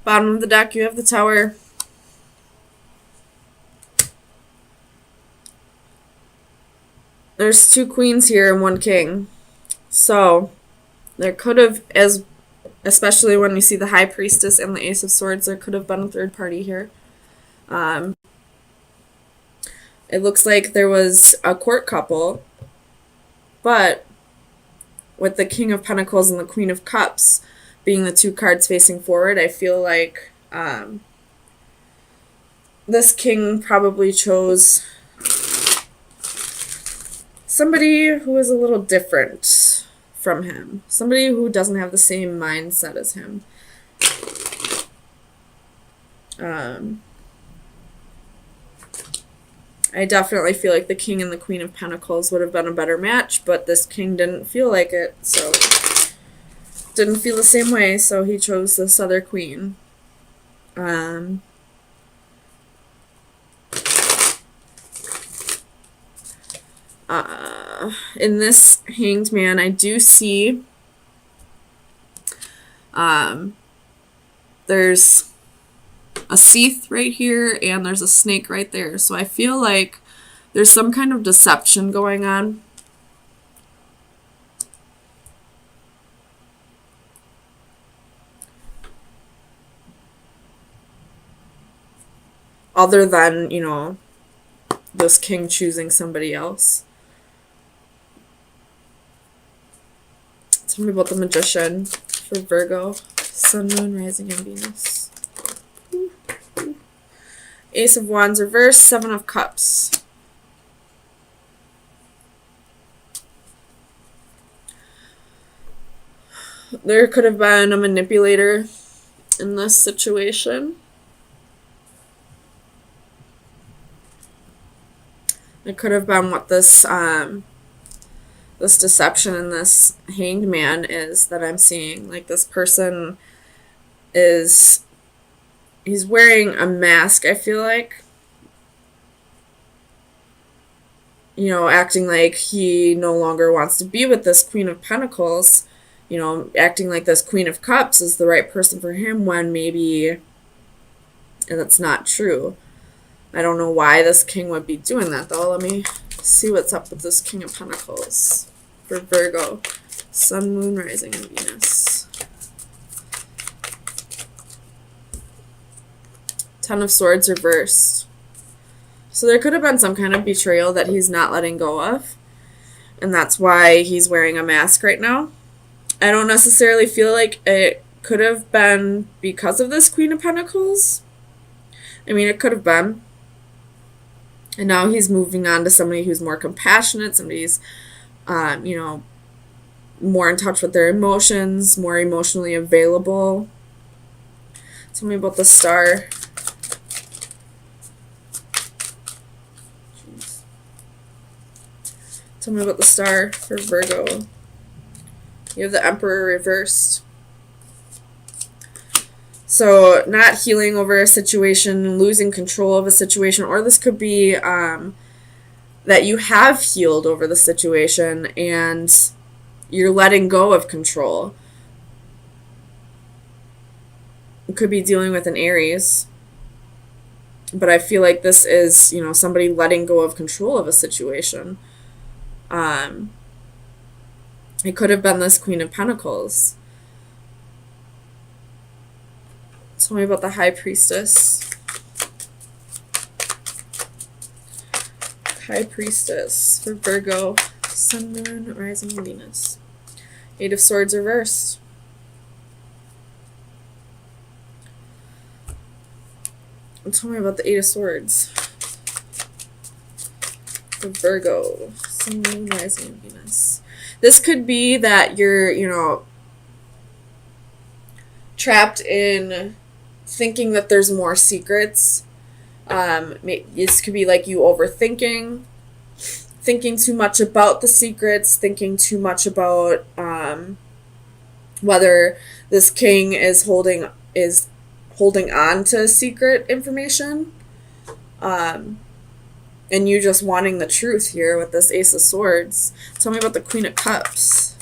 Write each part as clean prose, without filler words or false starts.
Bottom of the deck, you have the Tower. There's 2 queens here and 1 king. So, there could have, especially when we see the High Priestess and the Ace of Swords, there could have been a third party here. It looks like there was a court couple, but with the King of Pentacles and the Queen of Cups being the 2 cards facing forward, I feel like this king probably chose somebody who is a little different from him. Somebody who doesn't have the same mindset as him. I definitely feel like the King and the Queen of Pentacles would have been a better match, but this king didn't feel like it, so didn't feel the same way, so he chose this other queen. In this Hanged Man, I do see there's a Seath right here, and there's a snake right there. So I feel like there's some kind of deception going on. Other than, you know, this king choosing somebody else. Tell me about the Magician for Virgo. Sun, Moon, Rising, and Venus. Ace of Wands reversed, 7 of Cups. There could have been a manipulator in this situation. It could have been what this this deception and this Hanged Man is that I'm seeing. Like, this person he's wearing a mask, I feel like. You know, acting like he no longer wants to be with this Queen of Pentacles. You know, acting like this Queen of Cups is the right person for him when maybe that's not true. I don't know why this king would be doing that, though. Let me see what's up with this King of Pentacles for Virgo. Sun, Moon, Rising, and Venus. 10 of Swords reversed. So there could have been some kind of betrayal that he's not letting go of. And that's why he's wearing a mask right now. I don't necessarily feel like it could have been because of this Queen of Pentacles. I mean, it could have been. And now he's moving on to somebody who's more compassionate, somebody who's, you know, more in touch with their emotions, more emotionally available. Tell me about the Star. Jeez. Tell me about the Star for Virgo. You have the Emperor reversed. So not healing over a situation, losing control of a situation, or this could be that you have healed over the situation and you're letting go of control. It could be dealing with an Aries. But I feel like this is, you know, somebody letting go of control of a situation. It could have been this Queen of Pentacles. Tell me about the High Priestess. High Priestess for Virgo. Sun, Moon, Rising, and Venus. 8 of Swords reversed. And tell me about the 8 of Swords for Virgo. Sun, Moon, Rising, and Venus. This could be that you're, you know, trapped in thinking that there's more secrets. This could be like you overthinking, thinking too much about the secrets, thinking too much about whether this king is holding on to secret information, and you just wanting the truth here with this Ace of Swords. Tell me about the Queen of Cups.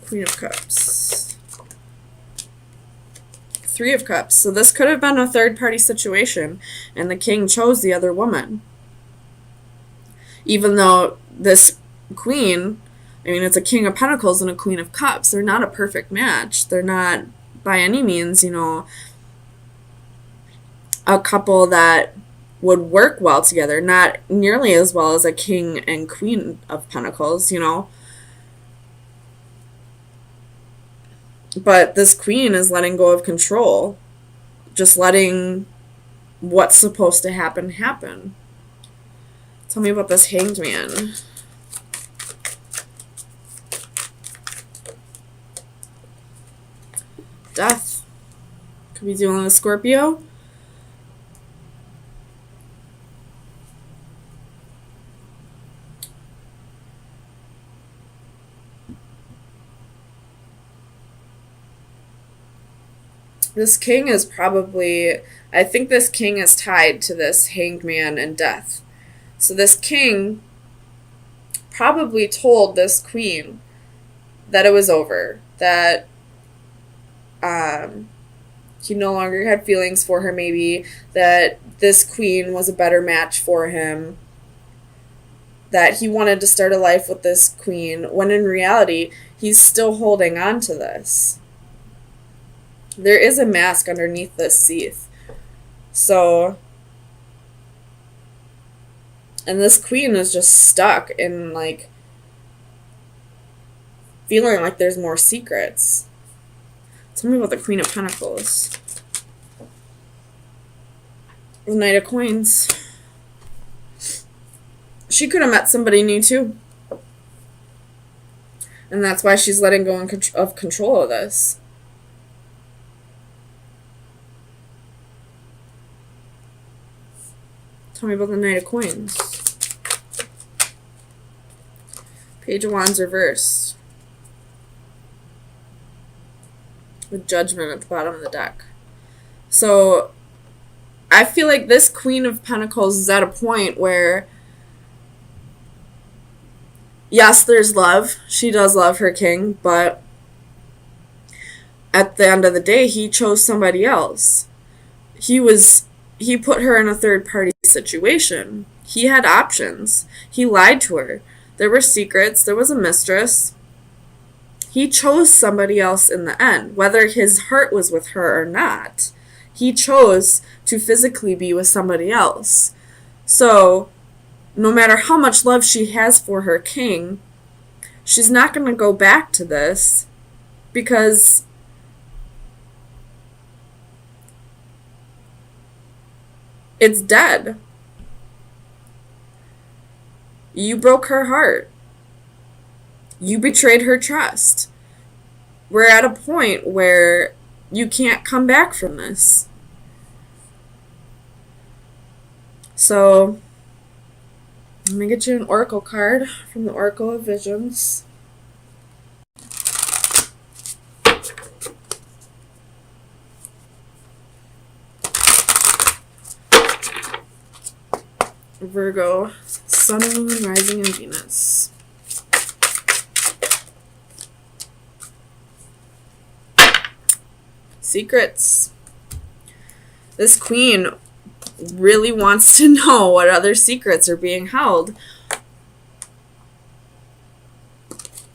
Queen of Cups. Three of Cups. So this could have been a third-party situation, and the king chose the other woman. Even though this queen, I mean, it's a King of Pentacles and a Queen of Cups. They're not a perfect match. They're not, by any means, you know, a couple that would work well together. Not nearly as well as a King and Queen of Pentacles, you know. But this queen is letting go of control. Just letting what's supposed to happen, happen. Tell me about this Hanged Man. Death. Could be dealing with a Scorpio. This king is probably, I think this king is tied to this Hanged Man and death. So this king probably told this queen that it was over, that he no longer had feelings for her, maybe, that this queen was a better match for him, that he wanted to start a life with this queen, when in reality, he's still holding on to this. There is a mask underneath this sheath. So, and this queen is just stuck in, like, feeling like there's more secrets. Tell me about the Queen of Pentacles. The Knight of Coins. She could have met somebody new, too. And that's why she's letting go of control of this. Tell me about the Knight of Coins. Page of Wands reversed. With Judgment at the bottom of the deck. So, I feel like this Queen of Pentacles is at a point where, yes, there's love. She does love her king, but at the end of the day, he chose somebody else. He put her in a third-party situation. He had options. He lied to her. There were secrets. There was a mistress. He chose somebody else in the end, whether his heart was with her or not. He chose to physically be with somebody else. So, no matter how much love she has for her king, she's not going to go back to this because it's dead. You broke her heart. You betrayed her trust. We're at a point where you can't come back from this. So, let me get you an oracle card from the Oracle of Visions. Virgo, Sun, Moon, Rising, and Venus. Secrets. This queen really wants to know what other secrets are being held.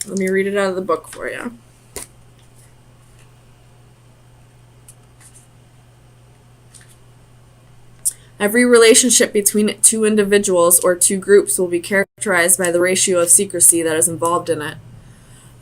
Let me read it out of the book for you. Every relationship between two individuals or two groups will be characterized by the ratio of secrecy that is involved in it.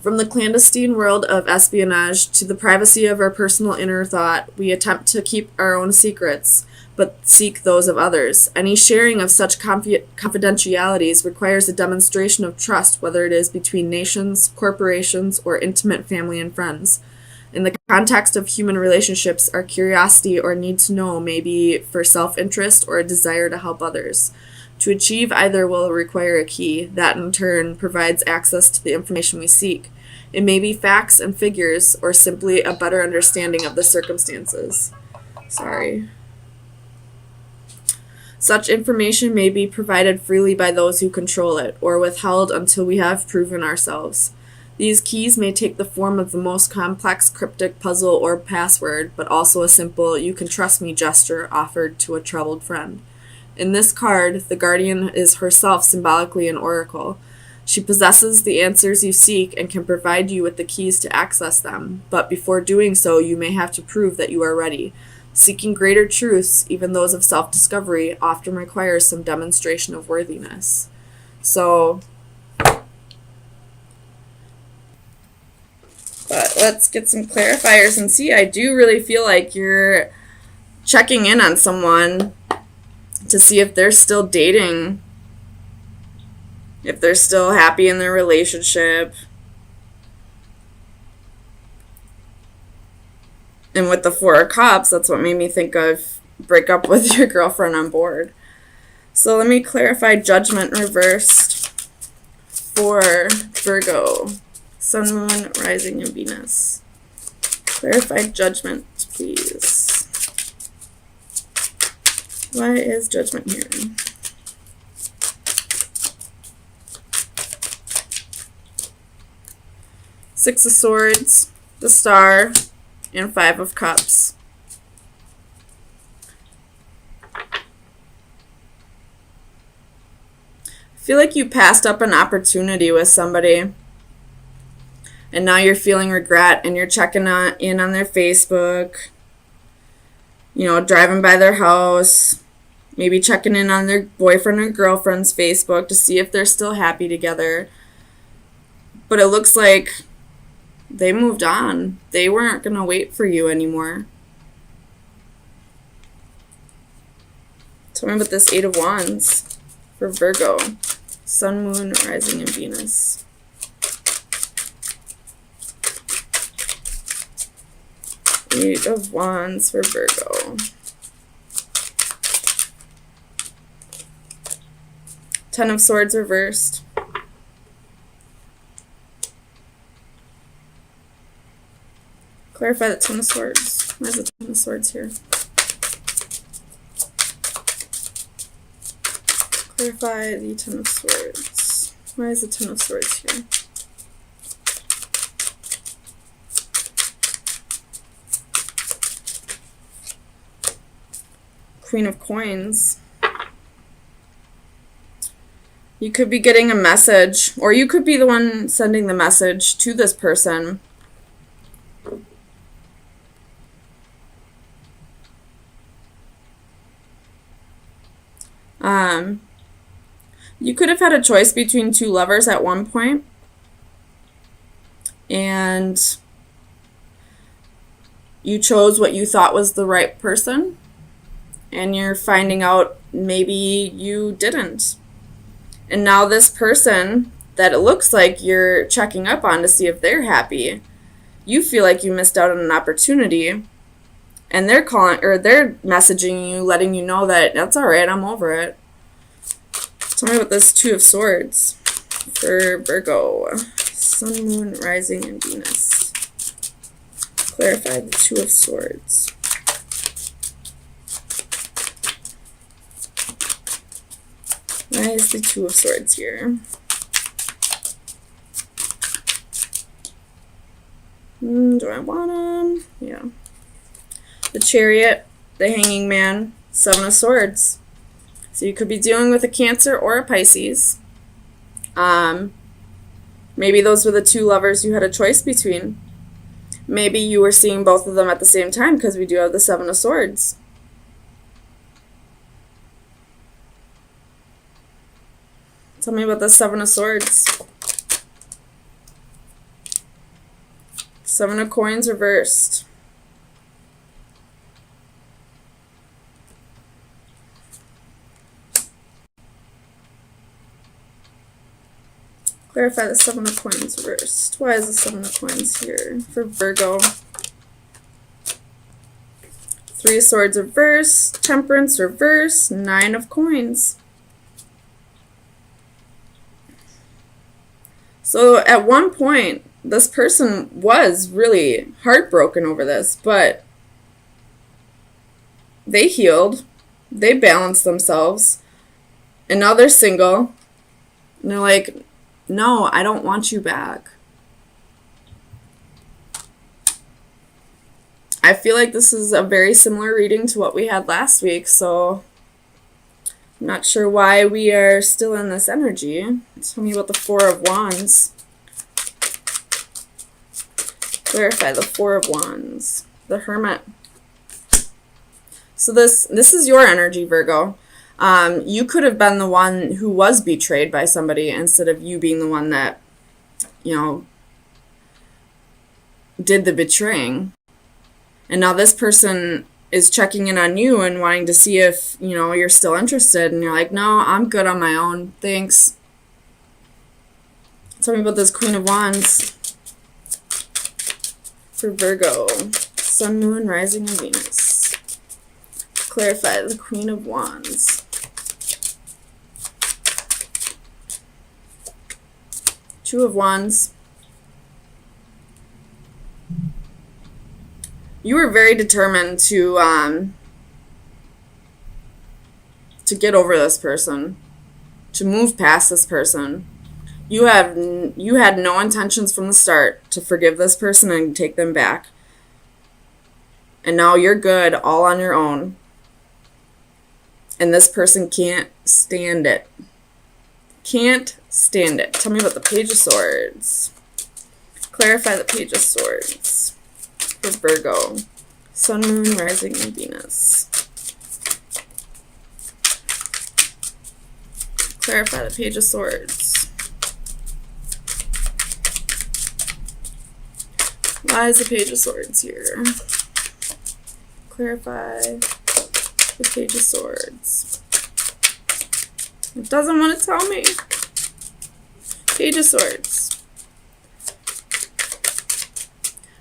From the clandestine world of espionage to the privacy of our personal inner thought, we attempt to keep our own secrets, but seek those of others. Any sharing of such confidentialities requires a demonstration of trust, whether it is between nations, corporations, or intimate family and friends. In the context of human relationships, our curiosity or need to know may be for self-interest or a desire to help others. To achieve either will require a key that in turn provides access to the information we seek. It may be facts and figures or simply a better understanding of the circumstances. Such information may be provided freely by those who control it or withheld until we have proven ourselves. These keys may take the form of the most complex cryptic puzzle or password, but also a simple "you can trust me" gesture offered to a troubled friend. In this card, the guardian is herself symbolically an oracle. She possesses the answers you seek and can provide you with the keys to access them, but before doing so, you may have to prove that you are ready. Seeking greater truths, even those of self-discovery, often requires some demonstration of worthiness. So, but let's get some clarifiers and see. I do really feel like you're checking in on someone to see if they're still dating, if they're still happy in their relationship. And with the Four of Cups, that's what made me think of break up with your girlfriend on board. So let me clarify Judgment reversed for Virgo. Sun, Moon, Rising, and Venus. Clarify Judgment, please. Why is Judgment here? Six of Swords, the Star, and Five of Cups. I feel like you passed up an opportunity with somebody, and now you're feeling regret, and you're checking in on their Facebook, driving by their house, maybe checking in on their boyfriend or girlfriend's Facebook to see if they're still happy together. But it looks like they moved on. They weren't going to wait for you anymore. Tell me about this Eight of Wands for Virgo. Sun, Moon, Rising, and Venus. Eight of Wands for Virgo. Ten of Swords reversed. Clarify the Ten of Swords. Where's the Ten of Swords here? Clarify the Ten of Swords. Why is the Ten of Swords here? Queen of Coins. You could be getting a message, or you could be the one sending the message to this person. You could have had a choice between two lovers at one point, and you chose what you thought was the right person, and you're finding out maybe you didn't. And now this person that it looks like you're checking up on to see if they're happy, you feel like you missed out on an opportunity, and they're calling, or they're messaging you, letting you know that that's all right, I'm over it. Tell me about this Two of Swords for Virgo. Sun, Moon, Rising, and Venus. Clarify the Two of Swords. Why is the Two of Swords here? Do I want them? Yeah. The Chariot, the Hanging Man, Seven of Swords. So you could be dealing with a Cancer or a Pisces. Maybe those were the two lovers you had a choice between. Maybe you were seeing both of them at the same time, because we do have the Seven of Swords. Tell me about the Seven of Swords. Seven of Coins reversed. Clarify the Seven of Coins reversed. Why is the Seven of Coins here for Virgo? Three of Swords reversed. Temperance reversed. Nine of Coins. So at one point, this person was really heartbroken over this, but they healed. They balanced themselves. And now they're single. And they're like, no, I don't want you back. I feel like this is a very similar reading to what we had last week, so I'm not sure why we are still in this energy. Tell me about the Four of Wands. Clarify the Four of Wands. The Hermit. So this is your energy, Virgo. You could have been the one who was betrayed by somebody instead of you being the one that, did the betraying. And now this person is checking in on you and wanting to see if, you're still interested. And you're like, no, I'm good on my own. Thanks. Tell me about this Queen of Wands for Virgo. Sun, Moon, Rising, and Venus. Clarify the Queen of Wands. Two of Wands. You were very determined to get over this person, to move past this person. You had no intentions from the start to forgive this person and take them back. And now you're good all on your own. And this person can't stand it. Can't stand it. Tell me about the Page of Swords. Clarify the Page of Swords for Virgo. Sun, Moon, Rising, and Venus. Clarify the Page of Swords. Why is the Page of Swords here? Clarify the Page of Swords. It doesn't want to tell me. Page of Swords.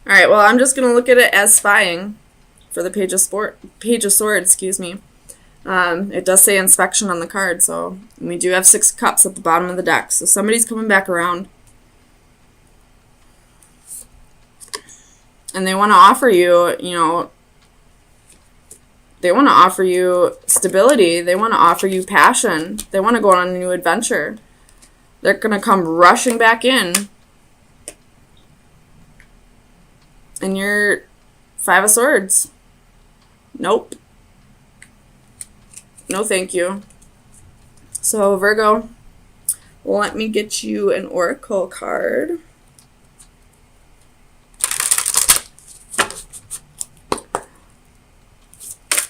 Alright, well, I'm just going to look at it as spying for the Page of Swords, excuse me. It does say inspection on the card, so we do have 6 cups at the bottom of the deck. So somebody's coming back around. And they want to offer you, they want to offer you stability. They want to offer you passion. They want to go on a new adventure. They're going to come rushing back in. And you're 5 of Swords. Nope. No thank you. So Virgo, let me get you an oracle card.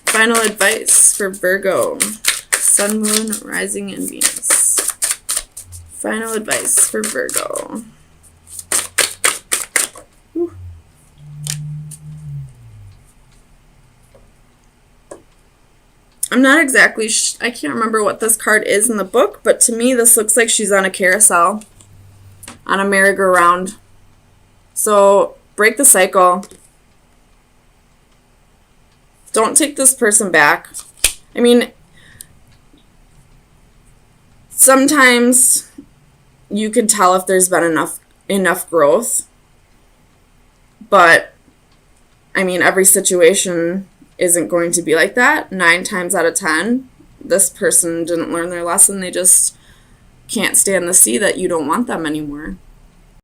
Final advice for Virgo. Sun, Moon, Rising, and Venus. Final advice for Virgo. Whew. I'm not exactly I can't remember what this card is in the book, but to me this looks like she's on a carousel, on a merry-go-round. So break the cycle. Don't take this person back. I mean, sometimes you can tell if there's been enough growth. But, I mean, every situation isn't going to be like that. 9 times out of 10, this person didn't learn their lesson. They just can't stand to see that you don't want them anymore.